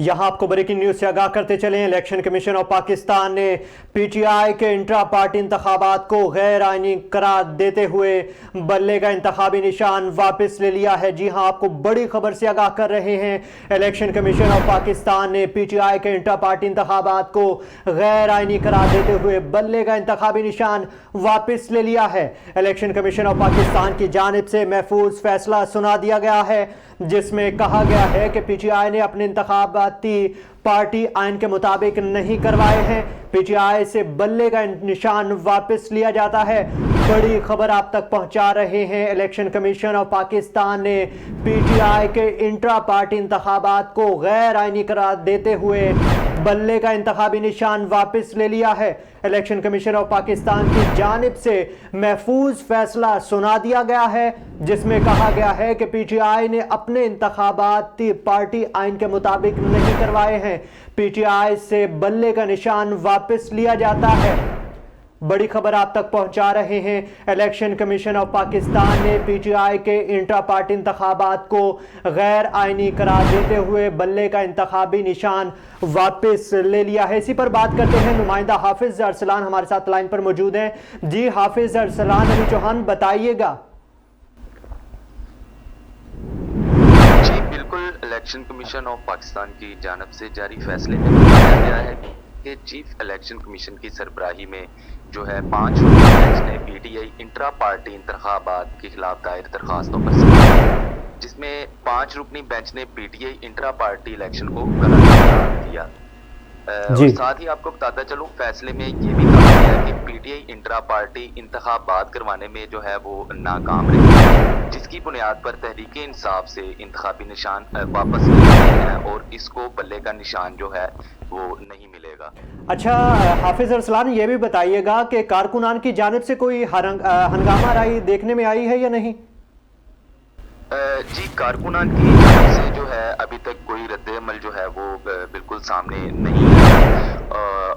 یہاں آپ کو بریکنگ نیوز سے آگاہ کرتے چلیں۔ الیکشن کمیشن آف پاکستان نے پی ٹی آئی کے انٹرا پارٹی انتخابات کو غیر آئینی قرار دیتے ہوئے بلے کا انتخابی نشان واپس لے لیا ہے۔ جی ہاں، آپ کو بڑی خبر سے آگاہ کر رہے ہیں۔ الیکشن کمیشن آف پاکستان نے پی ٹی آئی کے انٹرا پارٹی انتخابات کو غیر آئینی قرار دیتے ہوئے بلے کا انتخابی نشان واپس لے لیا ہے۔ الیکشن کمیشن آف پاکستان کی جانب سے محفوظ فیصلہ سنا دیا گیا ہے، جس میں کہا گیا ہے کہ پی ٹی آئی نے اپنے انتخاباتی پارٹی آئین کے مطابق نہیں کروائے ہیں۔ پی ٹی آئی سے بلے کا نشان واپس لیا جاتا ہے۔ بڑی خبر آپ تک پہنچا رہے ہیں۔ الیکشن کمیشن آف پاکستان نے پی ٹی آئی کے انٹرا پارٹی انتخابات کو غیر آئینی قرار دیتے ہوئے بلے کا انتخابی نشان واپس لے لیا ہے۔ الیکشن کمیشن آف پاکستان کی جانب سے محفوظ فیصلہ سنا دیا گیا ہے، جس میں کہا گیا ہے کہ پی ٹی آئی نے اپنے انتخاباتی پارٹی آئین کے مطابق نہیں کروائے ہیں۔ پی ٹی آئی سے بلے کا نشان واپس لیا جاتا ہے۔ بڑی خبر آپ تک پہنچا رہے ہیں۔ الیکشن کمیشن آف پاکستان نے پی ٹی آئی کے انٹرا پارٹی انتخابات کو غیر آئینی قرار دیتے ہوئے بلے کا انتخابی نشان واپس لے لیا ہے۔ اسی پر بات کرتے ہیں۔ نمائندہ حافظ ارسلان ہمارے ساتھ لائن پر موجود ہیں۔ جی حافظ ارسلان علی چوہان، بتائیے گا۔ جی بالکل، الیکشن کمیشن آف پاکستان کی جانب سے جاری فیصلے میں بتایا گیا ہے کہ چیف الیکشن کمیشن کی سربراہی میں جو ہے 5 رکنی بینچ نے پی ٹی آئی انٹرا پارٹی انتخابات کے خلاف دائر درخواستوں پر سماعت، جس میں 5 رکنی بینچ نے پی ٹی آئی انٹرا پارٹی الیکشن کو غلط قرار دیا۔ اور ساتھ ہی آپ کو بتاتا چلوں، فیصلے میں یہ بھی کہا گیا کہ پی ٹی آئی انٹرا پارٹی انتخابات کروانے میں جو ہے وہ ناکام رہی، جس کی بنیاد پر تحریک انصاف سے انتخابی نشان واپس لے لیے ہیں اور اس کو بلے کا نشان جو ہے وہ نہیں ملے گا۔ اچھا حافظ ارسلان، یہ بھی بتائیے گا کہ کارکنان کی جانب سے کوئی ہنگامہ رائی دیکھنے میں آئی ہے یا نہیں؟ جی، کارکنان کی جانب سے جو ہے ابھی تک کوئی رد عمل جو ہے وہ بالکل سامنے نہیں ہے،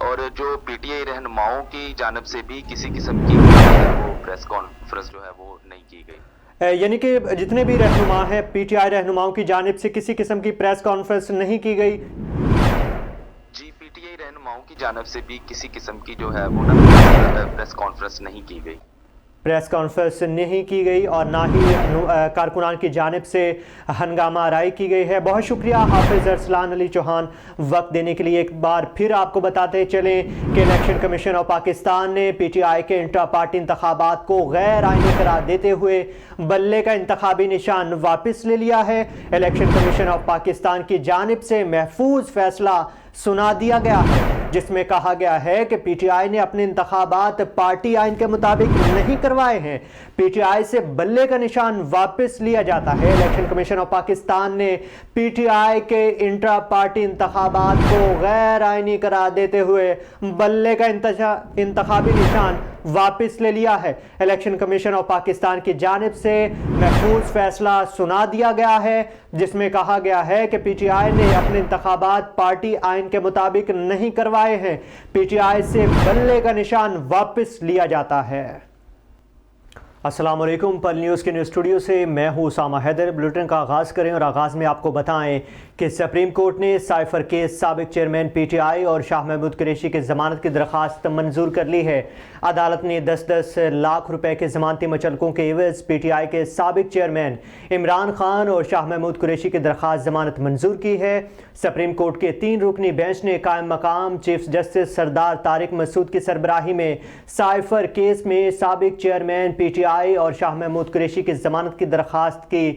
اور جو پی ٹی آئی رہنماؤں کی جانب سے بھی کسی قسم کی وہ پریس کانفرنس جو ہے وہ نہیں کی گئی۔ یعنی کہ جتنے بھی رہنما ہیں پی ٹی آئی رہنماؤں کی جانب سے کسی قسم کی پریس کانفرنس نہیں کی گئی؟ جی، پی ٹی آئی رہنماؤں کی جانب سے بھی کسی قسم کی جو ہے وہ پریس کانفرنس نہیں کی گئی۔ پریس کانفرنس نہیں کی گئی اور نہ ہی کارکنان کی جانب سے ہنگامہ آرائی کی گئی ہے۔ بہت شکریہ حافظ ارسلان علی چوہان وقت دینے کے لیے۔ ایک بار پھر آپ کو بتاتے چلیں کہ الیکشن کمیشن آف پاکستان نے پی ٹی آئی کے انٹرا پارٹی انتخابات کو غیر آئینی قرار دیتے ہوئے بلے کا انتخابی نشان واپس لے لیا ہے۔ الیکشن کمیشن آف پاکستان کی جانب سے محفوظ فیصلہ سنا دیا گیا ہے، جس میں کہا گیا ہے کہ پی ٹی آئی نے اپنے انتخابات پارٹی آئین کے مطابق نہیں کروائے ہیں۔ پی ٹی آئی سے بلے کا نشان واپس لیا جاتا ہے۔ الیکشن کمیشن آف پاکستان نے پی ٹی آئی کے انٹرا پارٹی انتخابات کو غیر آئینی قرار دیتے ہوئے بلے کا انتخابی نشان واپس لے لیا ہے۔ الیکشن کمیشن آف پاکستان کی جانب سے محفوظ فیصلہ سنا دیا گیا ہے، جس میں کہا گیا ہے کہ پی ٹی آئی نے اپنے انتخابات پارٹی آئین کے مطابق نہیں کروائے ہیں۔ پی ٹی آئی سے بلے کا نشان واپس لیا جاتا ہے۔ السلام علیکم، پل نیوز کے نیوز اسٹوڈیو سے میں ہوں اسامہ حیدر۔ بلیٹن کا آغاز کریں اور آغاز میں آپ کو بتائیں کہ سپریم کورٹ نے سائفر کیس سابق چیئرمین پی ٹی آئی اور شاہ محمود قریشی کی ضمانت کی درخواست منظور کر لی ہے۔ عدالت نے 10 لاکھ روپے کے ضمانتی مچلقوں کے عوض پی ٹی آئی کے سابق چیئرمین عمران خان اور شاہ محمود قریشی کی درخواست ضمانت منظور کی ہے۔ سپریم کورٹ کے 3 رکنی بینچ نے قائم مقام چیف جسٹس سردار طارق مسعود کی سربراہی میں سائفر کیس میں سابق چیئرمین پی ٹی آئی اور شاہ محمود قریشی کی ضمانت کی درخواست کی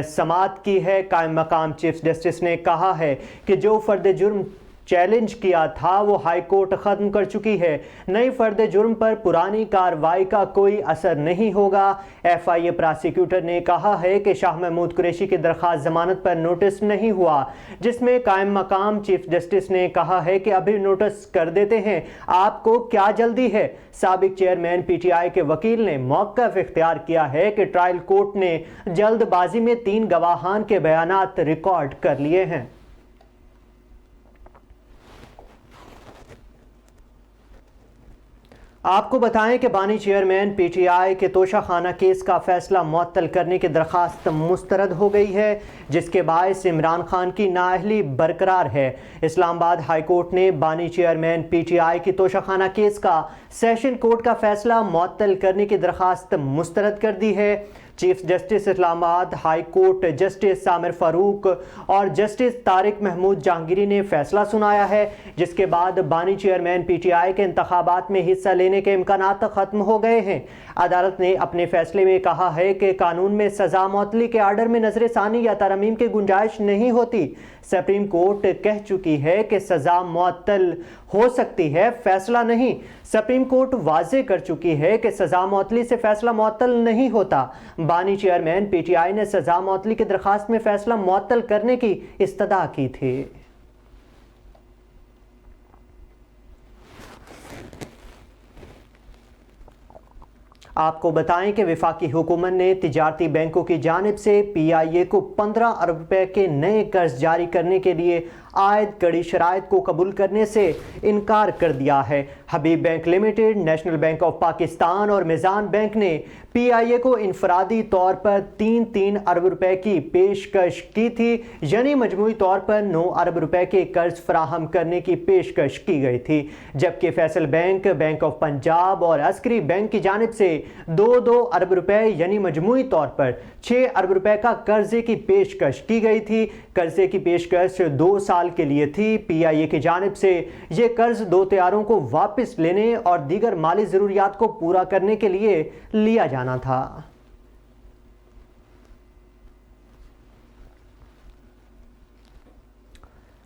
سماعت کی ہے۔ قائم مقام چیف جسٹس نے کہا ہے کہ جو فرد جرم چیلنج کیا تھا وہ ہائی کورٹ ختم کر چکی ہے۔ نئی فرد جرم پر پرانی کارروائی کا کوئی اثر نہیں ہوگا۔ ایف آئی اے پراسیکیوٹر نے کہا ہے کہ شاہ محمود قریشی کی درخواست ضمانت پر نوٹس نہیں ہوا، جس میں قائم مقام چیف جسٹس نے کہا ہے کہ ابھی نوٹس کر دیتے ہیں، آپ کو کیا جلدی ہے۔ سابق چیئرمین پی ٹی آئی کے وکیل نے موقف اختیار کیا ہے کہ ٹرائل کورٹ نے جلد بازی میں 3 گواہان کے بیانات ریکارڈ کر لیے ہیں۔ آپ کو بتائیں کہ بانی چیئرمین پی ٹی آئی کے توشہ خانہ کیس کا فیصلہ معطل کرنے کی درخواست مسترد ہو گئی ہے، جس کے باعث عمران خان کی نااہلی برقرار ہے۔ اسلام آباد ہائی کورٹ نے بانی چیئرمین پی ٹی آئی کی توشہ خانہ کیس کا سیشن کورٹ کا فیصلہ معطل کرنے کی درخواست مسترد کر دی ہے۔ چیف جسٹس اسلام آباد ہائی کورٹ جسٹس عامر فاروق اور جسٹس طارق محمود جہانگیری نے فیصلہ سنایا ہے، جس کے بعد بانی چیئرمین پی ٹی آئی کے انتخابات میں حصہ لینے کے امکانات ختم ہو گئے ہیں۔ عدالت نے اپنے فیصلے میں کہا ہے کہ قانون میں سزا معطلی کے آرڈر میں نظر ثانی یا ترمیم کی گنجائش نہیں ہوتی۔ سپریم کورٹ کہہ چکی ہے کہ سزا معطل ہو سکتی ہے، فیصلہ نہیں۔ سپریم کورٹ واضح کر چکی ہے کہ سزا معطلی سے فیصلہ معطل نہیں ہوتا۔ بانی چیئرمین پی ٹی آئی نے سزا معطلی کی درخواست میں فیصلہ معطل کرنے کی استدعا کی تھی۔ آپ کو بتائیں کہ وفاقی حکومت نے تجارتی بینکوں کی جانب سے پی آئی اے کو 15 ارب روپے کے نئے قرض جاری کرنے کے لیے عائد کڑی شرائط کو قبول کرنے سے انکار کر دیا ہے۔ Habib bank limited, national bank of Pakistan اور میزان بینک نے پی آئی اے کو انفرادی طور پر 3 ارب روپے کی پیشکش کی تھی، یعنی مجموعی طور پر 9 ارب روپے کے قرض فراہم کرنے کی پیشکش کی گئی تھی، جبکہ Faisal bank, bank of Punjab اور عسکری بینک کی جانب سے 2 ارب روپے یعنی مجموعی طور پر 6 ارب روپے کا قرضے کی پیشکش کی گئی تھی۔ قرضے کی پیشکش 2 سال کے لیے تھی۔ پی آئی اے کی جانب سے یہ قرض 2 طیاروں کو واپس لینے اور دیگر مالی ضروریات کو پورا کرنے کے لیے لیا جانا تھا۔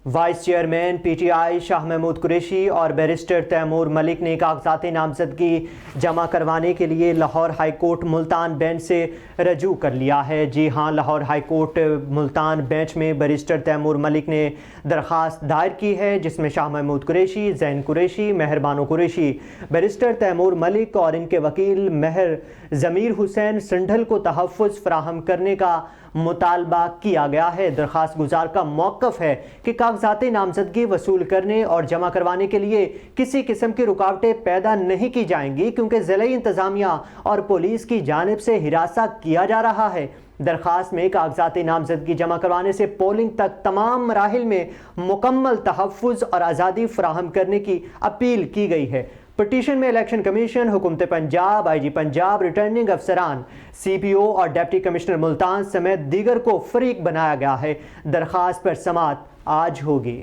Vice chairman P T I Shah Mahmood Qureshi اور بیرسٹر تیمور ملک نے کاغذات نامزدگی جمع کروانے کے لیے Lahore high court Multan bench سے رجوع کر لیا ہے۔ جی ہاں، Lahore high court Multan bench میں بیرسٹر تیمور ملک نے درخواست دائر کی ہے، جس میں شاہ محمود قریشی، زین قریشی، مہر بانو قریشی، بیرسٹر تیمور ملک اور ان کے وکیل مہر ضمیر حسین سنڈھل کو تحفظ فراہم کرنے کا مطالبہ کیا گیا ہے۔ درخواست گزار کا موقف ہے کہ کاغذات نامزدگی وصول کرنے اور جمع کروانے کے لیے کسی قسم کی رکاوٹیں پیدا نہیں کی جائیں گی، کیونکہ ضلعی انتظامیہ اور پولیس کی جانب سے ہراساں کیا جا رہا ہے۔ درخواست میں کاغذات نامزدگی جمع کروانے سے پولنگ تک تمام مراحل میں مکمل تحفظ اور آزادی فراہم کرنے کی اپیل کی گئی ہے۔ پٹیشن میں الیکشن کمیشن، حکومت پنجاب، آئی جی پنجاب، ریٹرننگ افسران، سی پی او اور ڈپٹی کمشنر ملتان سمیت دیگر کو فریق بنایا گیا ہے۔ درخواست پر سماعت آج ہوگی۔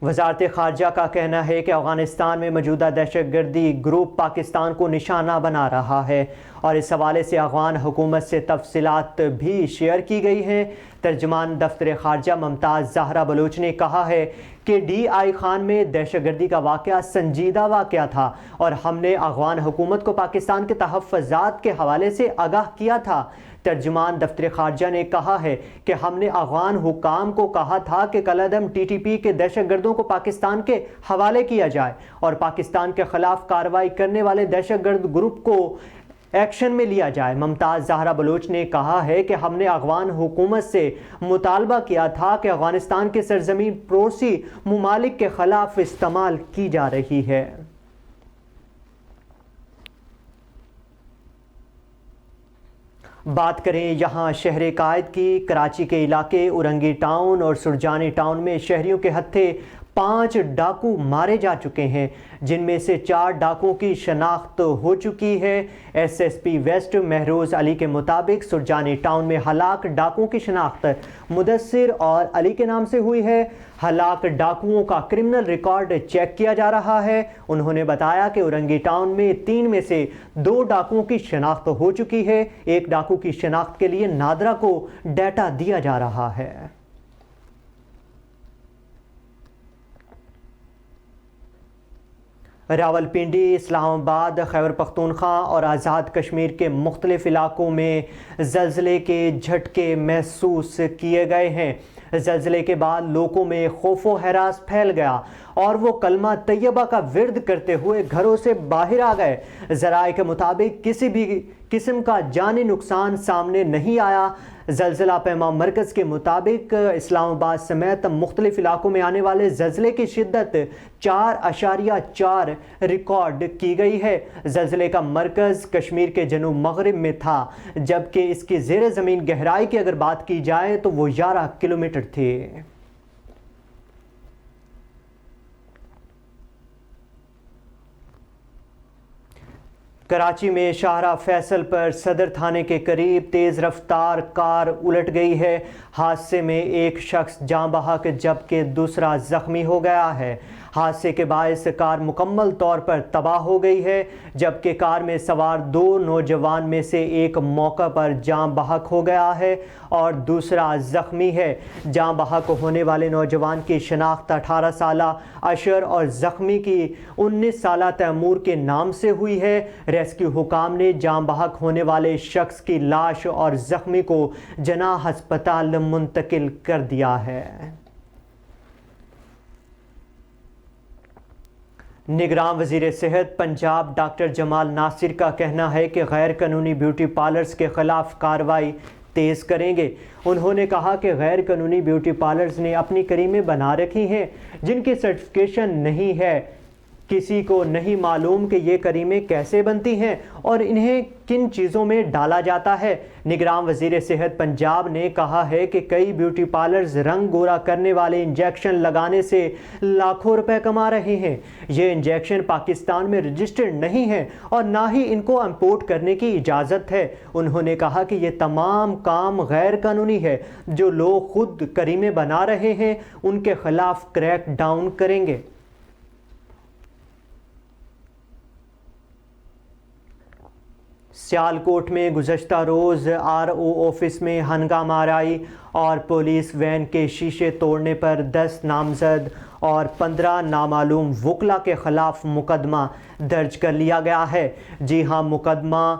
وزارت خارجہ کا کہنا ہے کہ افغانستان میں موجودہ دہشت گردی گروپ پاکستان کو نشانہ بنا رہا ہے اور اس حوالے سے افغان حکومت سے تفصیلات بھی شیئر کی گئی ہیں۔ ترجمان دفتر خارجہ ممتاز زہرا بلوچ نے کہا ہے کہ ڈی آئی خان میں دہشت گردی کا واقعہ سنجیدہ واقعہ تھا اور ہم نے افغان حکومت کو پاکستان کے تحفظات کے حوالے سے آگاہ کیا تھا۔ ترجمان دفتر خارجہ نے کہا ہے کہ ہم نے افغان حکام کو کہا تھا کہ کالعدم ٹی ٹی پی کے دہشت گردوں کو پاکستان کے حوالے کیا جائے اور پاکستان کے خلاف کارروائی کرنے والے دہشت گرد گروپ کو ایکشن میں لیا جائے۔ ممتاز زہرا بلوچ نے کہا ہے کہ ہم نے افغان حکومت سے مطالبہ کیا تھا کہ افغانستان کی سرزمین پڑوسی ممالک کے خلاف استعمال کی جا رہی ہے۔ بات کریں یہاں شہر قائد کی۔ کراچی کے علاقے اورنگی ٹاؤن اور سرجانی ٹاؤن میں شہریوں کے ہتھے 5 ڈاکو مارے جا چکے ہیں، جن میں سے 4 ڈاکوؤں کی شناخت ہو چکی ہے۔ S S P west Mehroz Ali کے مطابق سرجانی ٹاؤن میں ہلاک ڈاکوؤں کی شناخت مدثر اور علی کے نام سے ہوئی ہے۔ ہلاک ڈاکوؤں کا کرمنل ریکارڈ چیک کیا جا رہا ہے۔ انہوں نے بتایا کہ اورنگی ٹاؤن میں 3 میں سے 2 ڈاکوؤں کی شناخت ہو چکی ہے۔ ایک ڈاکو کی شناخت کے لیے نادرا کو ڈیٹا دیا جا رہا ہے۔ راولپنڈی، اسلام آباد، خیبر پختونخوا اور آزاد کشمیر کے مختلف علاقوں میں زلزلے کے جھٹکے محسوس کیے گئے ہیں۔ زلزلے کے بعد لوگوں میں خوف و ہراس پھیل گیا اور وہ کلمہ طیبہ کا ورد کرتے ہوئے گھروں سے باہر آ گئے۔ ذرائع کے مطابق کسی بھی قسم کا جانی نقصان سامنے نہیں آیا۔ زلزلہ پیما مرکز کے مطابق اسلام آباد سمیت مختلف علاقوں میں آنے والے زلزلے کی شدت 4.4 ریکارڈ کی گئی ہے۔ زلزلے کا مرکز کشمیر کے جنوب مغرب میں تھا، جبکہ اس کی زیر زمین گہرائی کی اگر بات کی جائے تو وہ 11 کلومیٹر تھی۔ کراچی میں شاہراہ فیصل پر صدر تھانے کے قریب تیز رفتار کار الٹ گئی ہے۔ حادثے میں ایک شخص جاں بحق جبکہ دوسرا زخمی ہو گیا ہے۔ حادثے کے باعث کار مکمل طور پر تباہ ہو گئی ہے، جبکہ کار میں سوار 2 نوجوان میں سے ایک موقع پر جاں بحق ہو گیا ہے اور دوسرا زخمی ہے۔ جاں بحق ہونے والے نوجوان کی شناخت 18 سالہ اشر اور زخمی کی 19 سالہ تیمور کے نام سے ہوئی ہے۔ ریسکیو حکام نے جاں بحق ہونے والے شخص کی لاش اور زخمی کو جناح ہسپتال منتقل کر دیا ہے۔ نگراں وزیر صحت پنجاب ڈاکٹر جمال ناصر کا کہنا ہے کہ غیر قانونی بیوٹی پارلرز کے خلاف کارروائی تیز کریں گے۔ انہوں نے کہا کہ غیر قانونی بیوٹی پارلرز نے اپنی کریمیں بنا رکھی ہیں جن کی سرٹیفکیشن نہیں ہے۔ کسی کو نہیں معلوم کہ یہ کریمیں کیسے بنتی ہیں اور انہیں کن چیزوں میں ڈالا جاتا ہے۔ نگراں وزیر صحت پنجاب نے کہا ہے کہ کئی بیوٹی پارلرز رنگ گورا کرنے والے انجیکشن لگانے سے لاکھوں روپے کما رہے ہیں۔ یہ انجیکشن پاکستان میں رجسٹرڈ نہیں ہیں اور نہ ہی ان کو امپورٹ کرنے کی اجازت ہے۔ انہوں نے کہا کہ یہ تمام کام غیر قانونی ہے۔ جو لوگ خود کریمیں بنا رہے ہیں ان کے خلاف کریک ڈاؤن کریں گے۔ سیالکوٹ میں گزشتہ روز RO آفس میں ہنگامہ آرائی اور پولیس وین کے شیشے توڑنے پر 10 نامزد اور 15 نامعلوم وکلا کے خلاف مقدمہ درج کر لیا گیا ہے۔ جی ہاں، مقدمہ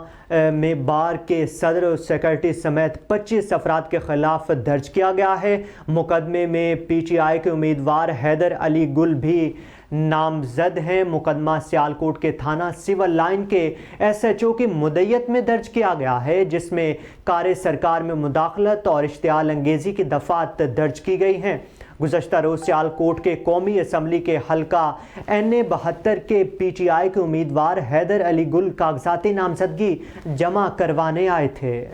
میں بار کے صدر اور سیکرٹری سمیت 25 افراد کے خلاف درج کیا گیا ہے۔ مقدمے میں PTI کے امیدوار حیدر علی گل بھی نامزد ہیں۔ مقدمہ سیالکوٹ کے تھانہ سول لائن کے SHO کی مدعیت میں درج کیا گیا ہے، جس میں کار سرکار میں مداخلت اور اشتعال انگیزی کی دفعات درج کی گئی ہیں۔ گزشتہ روز سیالکوٹ کے قومی اسمبلی کے حلقہ NA 72 کے PTI کے امیدوار حیدر علی گل کاغذاتی نامزدگی جمع کروانے آئے تھے۔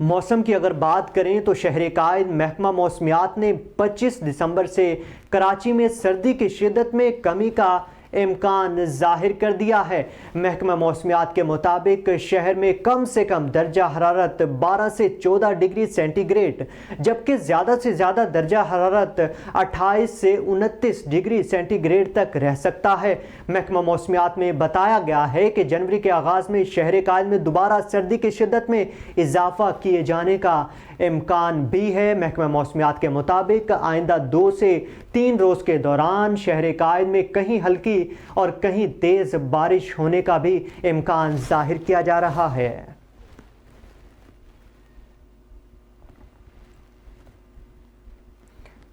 موسم کی اگر بات کریں تو شہر قائد محکمہ موسمیات نے 25 دسمبر سے کراچی میں سردی کی شدت میں کمی کا امکان ظاہر کر دیا ہے۔ محکمہ موسمیات کے مطابق شہر میں کم سے کم درجہ حرارت 12 سے 14 ڈگری سینٹی گریڈ جبکہ زیادہ سے زیادہ درجہ حرارت 28 سے 29 ڈگری سینٹی گریڈ تک رہ سکتا ہے۔ محکمہ موسمیات میں بتایا گیا ہے کہ جنوری کے آغاز میں شہر قائد میں دوبارہ سردی کی شدت میں اضافہ کیے جانے کا امکان بھی ہے۔ محکمہ موسمیات کے مطابق آئندہ 2 سے 3 روز کے دوران شہر قائد میں کہیں ہلکی اور کہیں تیز بارش ہونے کا بھی امکان ظاہر کیا جا رہا ہے۔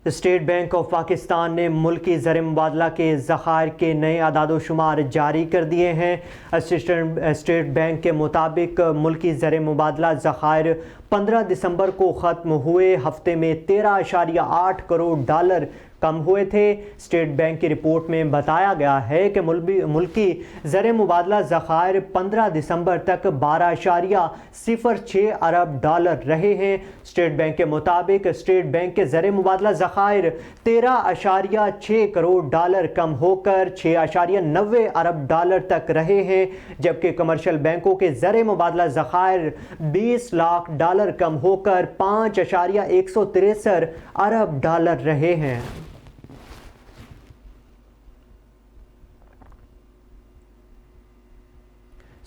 اسٹیٹ بینک آف پاکستان نے ملکی زر مبادلہ کے ذخائر کے نئے اعداد و شمار جاری کر دیے ہیں۔ اسٹیٹ بینک کے مطابق ملکی زر مبادلہ ذخائر 15 دسمبر کو ختم ہوئے ہفتے میں 13.8 کروڑ ڈالر کم ہوئے تھے۔ اسٹیٹ بینک کی رپورٹ میں بتایا گیا ہے کہ ملکی زر مبادلہ ذخائر 15 دسمبر تک 12.06 ارب ڈالر رہے ہیں۔ اسٹیٹ بینک کے مطابق اسٹیٹ بینک کے زر مبادلہ ذخائر 13.6 کروڑ ڈالر کم ہو کر 6.90 ارب ڈالر تک رہے ہیں، جبکہ کمرشل بینکوں کے زر مبادلہ ذخائر 20 لاکھ ڈالر کم ہو کر 5.163 ارب ڈالر رہے ہیں۔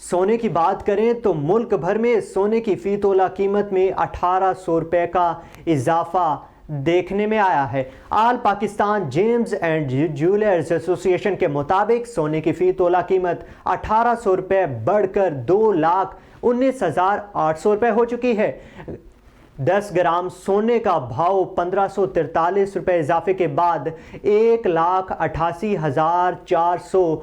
سونے کی بات کریں تو ملک بھر میں سونے کی فی تولہ قیمت میں 1800 روپے کا اضافہ دیکھنے میں آیا ہے۔ آل پاکستان جیمز اینڈ جیولرز ایسوسی ایشن کے مطابق سونے کی فی تولہ قیمت 1800 روپے بڑھ کر 2,19,800 روپے ہو چکی ہے۔ 10 گرام سونے کا بھاؤ 1543 روپے اضافے کے بعد 1,88,400